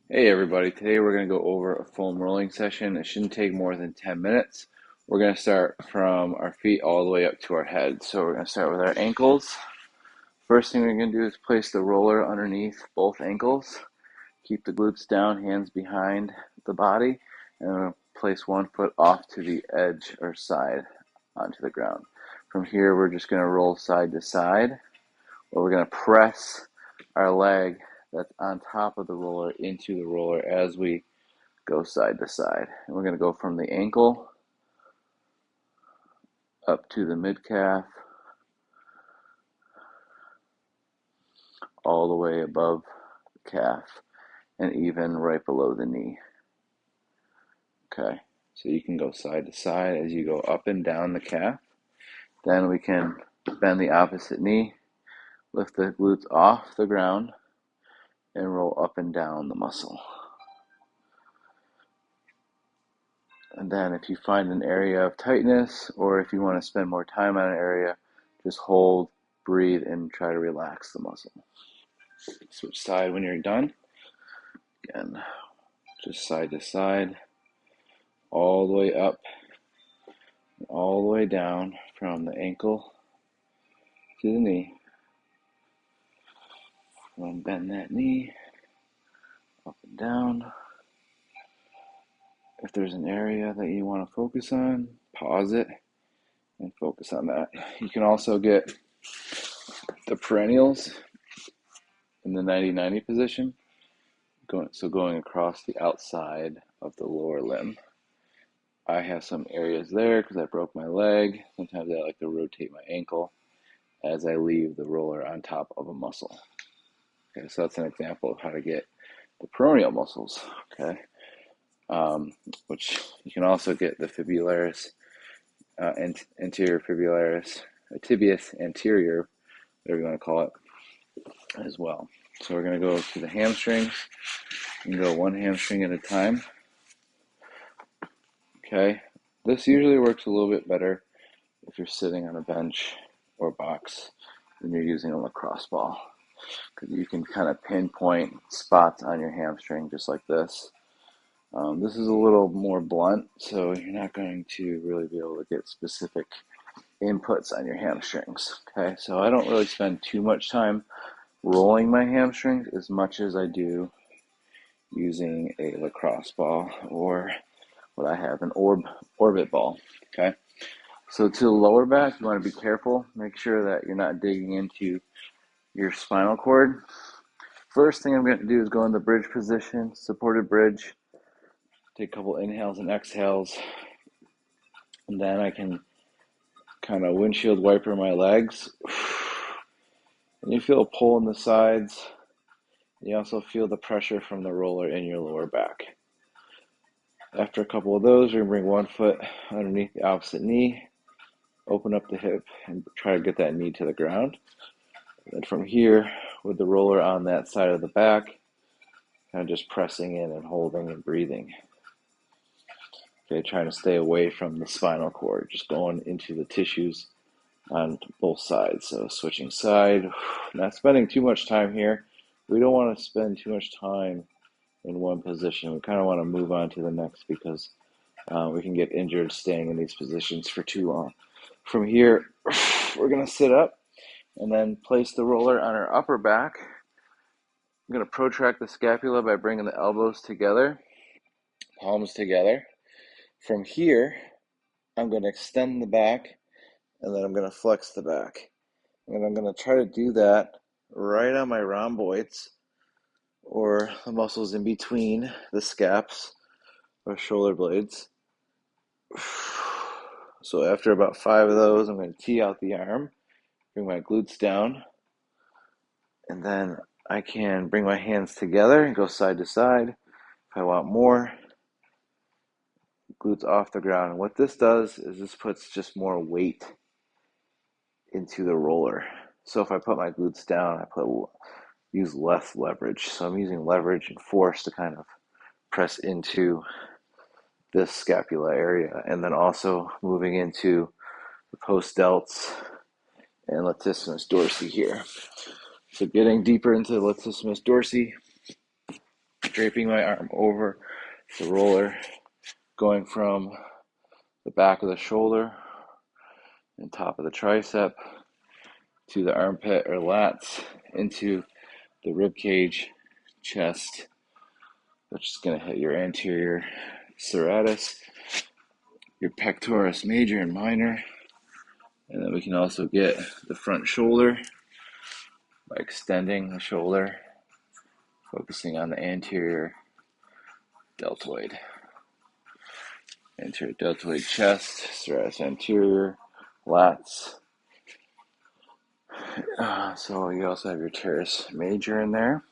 Hey everybody, today we're going to go over a foam rolling session. It shouldn't take more than 10 minutes. We're going to start from our feet all the way up to our head. So we're going to start with our ankles. First thing we're going to do is place the roller underneath both ankles. Keep the glutes down, hands behind the body, and we're going to place one foot off to the edge or side onto the ground. From here, we're just going to roll side to side, or we're going to press our leg that's on top of the roller into the roller as we go side to side. And we're going to go from the ankle up to the mid calf, all the way above the calf, and even right below the knee. Okay, so you can go side to side as you go up and down the calf. Then we can bend the opposite knee, lift the glutes off the ground, and roll up and down the muscle. And then if you find an area of tightness, or if you want to spend more time on an area, just hold, breathe, and try to relax the muscle. Switch side when you're done. Again, just side to side, all the way up, all the way down from the ankle to the knee. And bend that knee, up and down. If there's an area that you want to focus on, pause it and focus on that. You can also get the perennials in the 90-90 position, going across the outside of the lower limb. I have some areas there because I broke my leg. Sometimes I like to rotate my ankle as I leave the roller on top of a muscle. Okay, so that's an example of how to get the peroneal muscles. Okay, which you can also get the fibularis, anterior fibularis, tibius anterior, whatever you want to call it, as well. So we're going to go to the hamstrings and go one hamstring at a time. Okay, this usually works a little bit better if you're sitting on a bench or box than you're using a lacrosse ball, because you can kind of pinpoint spots on your hamstring just like this. This is a little more blunt, so you're not going to really be able to get specific inputs on your hamstrings. Okay, so I don't really spend too much time rolling my hamstrings as much as I do using a lacrosse ball, or what I have, an orbit ball. Okay, so to the lower back, you want to be careful. Make sure that you're not digging into your spinal cord. First thing I'm going to do is go in the bridge position, supported bridge. Take a couple inhales and exhales, and then I can kind of windshield wiper my legs. And you feel a pull in the sides. You also feel the pressure from the roller in your lower back. After a couple of those, we're going to bring one foot underneath the opposite knee, open up the hip, and try to get that knee to the ground. And from here, with the roller on that side of the back, kind of just pressing in and holding and breathing. Okay, trying to stay away from the spinal cord, just going into the tissues on both sides. So switching side, not spending too much time here. We don't want to spend too much time in one position. We kind of want to move on to the next, because we can get injured staying in these positions for too long. From here, we're going to sit up and then place the roller on our upper back. I'm going to protract the scapula by bringing the elbows together, palms together. From here, I'm going to extend the back, and then I'm going to flex the back. And I'm going to try to do that right on my rhomboids, or the muscles in between the scaps or shoulder blades. So after about 5 of those, I'm going to tee out the arm, bring my glutes down, and then I can bring my hands together and go side to side. If I want more, glutes off the ground. And what this does is this puts just more weight into the roller. So if I put my glutes down, use less leverage. So I'm using leverage and force to kind of press into this scapula area, and then also moving into the post delts and latissimus dorsi here. So getting deeper into the latissimus dorsi, draping my arm over the roller, going from the back of the shoulder and top of the tricep to the armpit or lats into the rib cage, chest, which is going to hit your anterior serratus, your pectoris major and minor, and then we can also get the front shoulder by extending the shoulder, focusing on the anterior deltoid. Anterior deltoid chest, serratus anterior, lats. So you also have your teres major in there.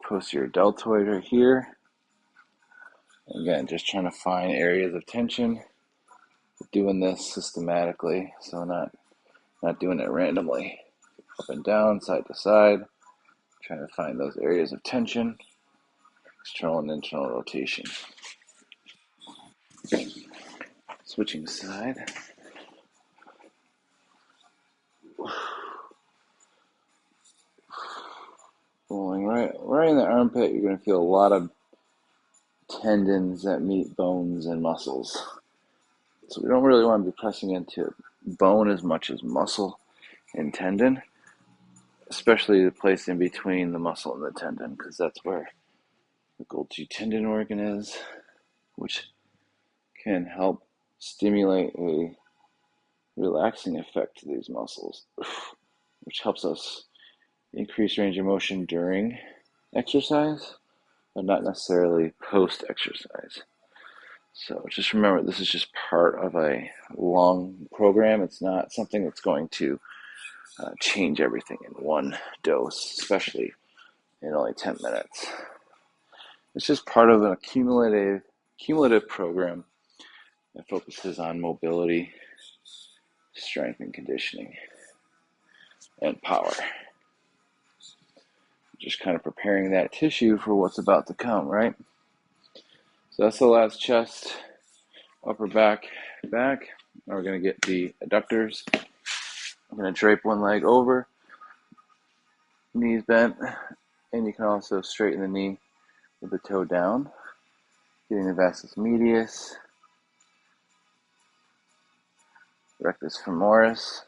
Posterior deltoid right here. Again, just trying to find areas of tension. Doing this systematically, so not doing it randomly. Up and down, side to side. Trying to find those areas of tension. External and internal rotation. Switching side. Going right in the armpit, you're going to feel a lot of tendons that meet bones and muscles. So we don't really want to be pressing into bone as much as muscle and tendon, especially the place in between the muscle and the tendon, because that's where the Golgi tendon organ is, which can help stimulate a relaxing effect to these muscles, which helps us increase range of motion during exercise, but not necessarily post-exercise. So just remember, this is just part of a long program. It's not something that's going to change everything in one dose, especially in only 10 minutes. It's just part of an cumulative program that focuses on mobility, strength and conditioning, and power. Just kind of preparing that tissue for what's about to come, right? So that's the last chest, upper back. Now we're going to get the adductors. I'm going to drape one leg over, knees bent, and you can also straighten the knee with the toe down, getting the vastus medius, rectus femoris,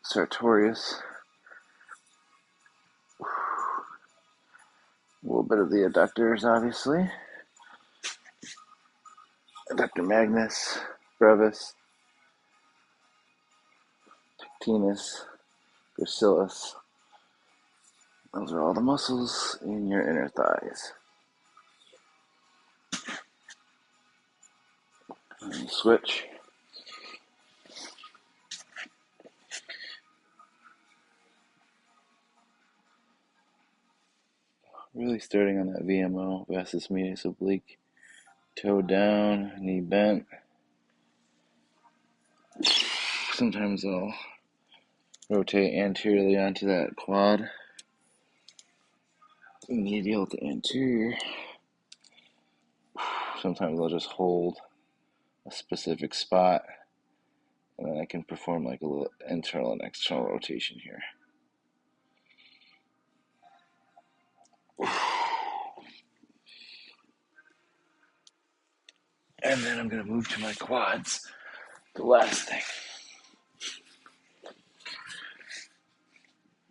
sartorius, a little bit of the adductors, obviously, adductor magnus, brevis, pectinis, gracilis. Those are all the muscles in your inner thighs. And switch. Really starting on that VMO, vastus medius oblique, toe down, knee bent. Sometimes I'll rotate anteriorly onto that quad, medial to anterior. Sometimes I'll just hold a specific spot, and then I can perform like a little internal and external rotation here. And then I'm going to move to my quads, the last thing.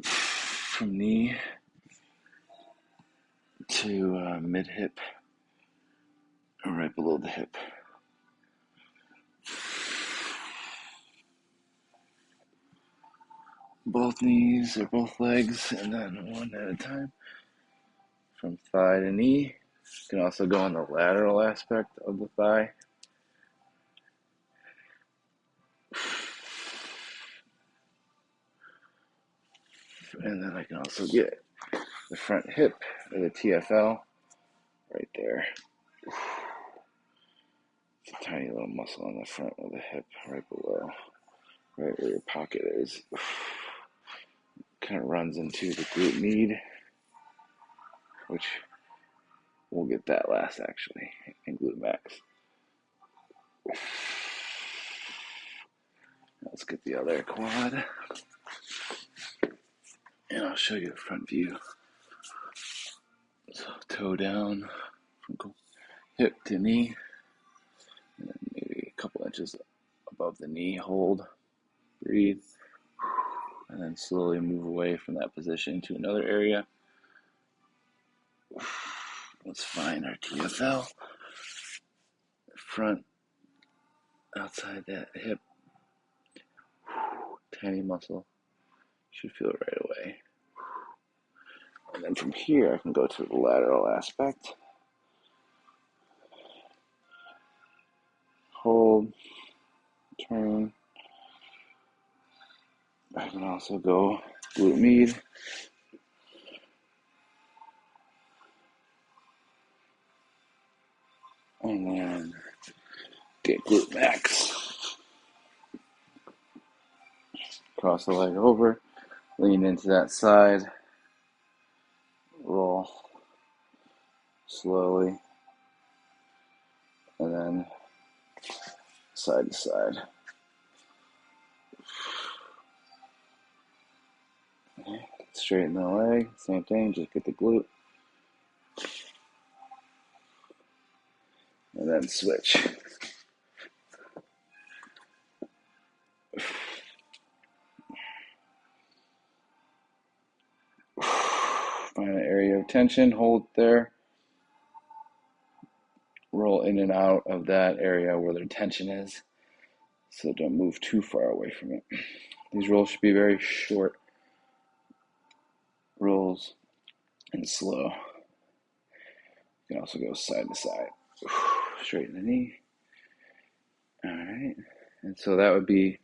From knee to mid-hip, right below the hip. Both knees or both legs, and then one at a time. From thigh to knee. You can also go on the lateral aspect of the thigh. And then I can also get the front hip, or the TFL, right there. It's a tiny little muscle on the front of the hip, right below, right where your pocket is. Kind of runs into the glute med, which we'll get that last actually, and glute max. Let's get the other quad. And I'll show you the front view. So toe down from hip to knee. And then maybe a couple inches above the knee. Hold. Breathe. And then slowly move away from that position to another area. Let's find our TFL. Front, outside that hip. Tiny muscle. Should feel it right away. And then from here, I can go to the lateral aspect. Hold. Turn. I can also go glute med. And then get glute max. Cross the leg over. Lean into that side. Roll slowly. And then side to side. Okay. Straighten the leg. Same thing. Just get the glute. And then switch. Find an area of tension, hold there. Roll in and out of that area where the tension is. So don't move too far away from it. These rolls should be very short rolls and slow. You can also go side to side. Straighten the knee. All right. And so that would be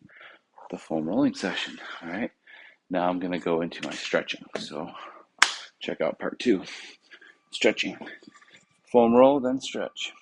the foam rolling session. All right. Now I'm going to go into my stretching. So check out part 2. Stretching. Foam roll, then stretch.